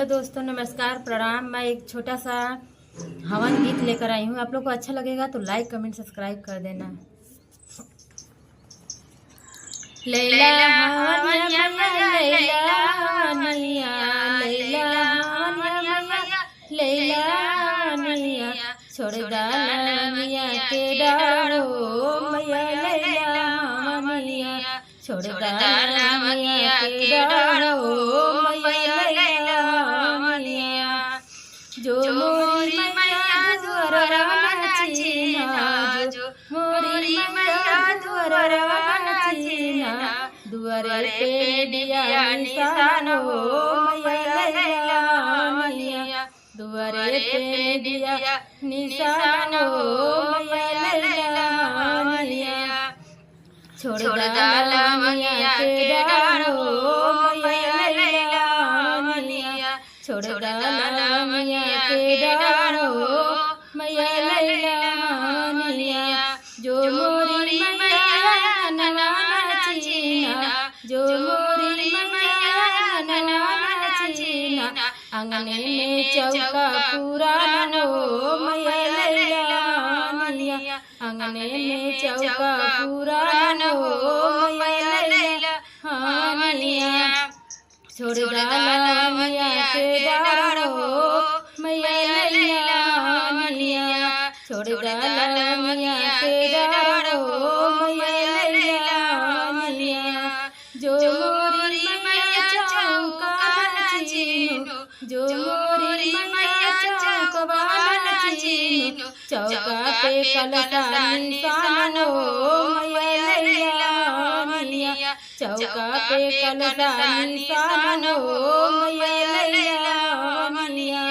Hello दोस्तों, नमस्कार, प्रणाम। मैं एक छोटा सा हवन गीत लेकर आई हूँ। आप लोग को अच्छा लगेगा तो लाइक कमेंट सब्सक्राइब कर देना। लैला हवनिया मैया, लैला हवनिया, लैला हवनिया मैया, लैला हवनिया, छोड़ दानिया के डारो मैया, लैला हवनिया, छोड़ दानिया के डारो मैया, लैला हवनिया। जो मोरी मैया दुआरा नाचिना, जो मोरी मैया दुआरा नाचिना, दुआरे पे दिया निशान हो मैया, लैला हवनिया, दुआरे पे दिया निशान हो मैया, लैला हवनिया, छोड़ दानिया के डारो मैया, लैला हवनिया, छोड़ दानिया के डारो मैया, लैला हवनिया। जो मोरी मैया नाचिना, जो मोरी मैया नाचिना, अंगने में चौका पुराना हो मैया, लैला हवनिया, अंगने में चौका पुराना हो मैया, लैला हवनिया, छोड़ दानिया के डारो मैया, लैला हवनिया, छोड़ दानिया के डारो मैया, लैला हवनिया। जो मोरी मैया चौका नाचिनो, जो मोरी मैया चौका नाचिनो, चौका पे कलशा निशान हो मैया, लैला हवनिया, चौका पे कलशा निशान हो मैया, लैला हवनिया,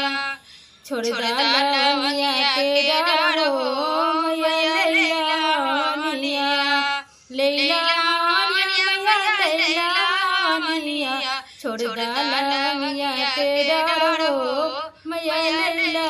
छोड़ दानिया के डारो मैया, लैला हवनिया, लैला हवनिया, लैला हवनिया, छोड़ दानिया के डारो मैया, लैला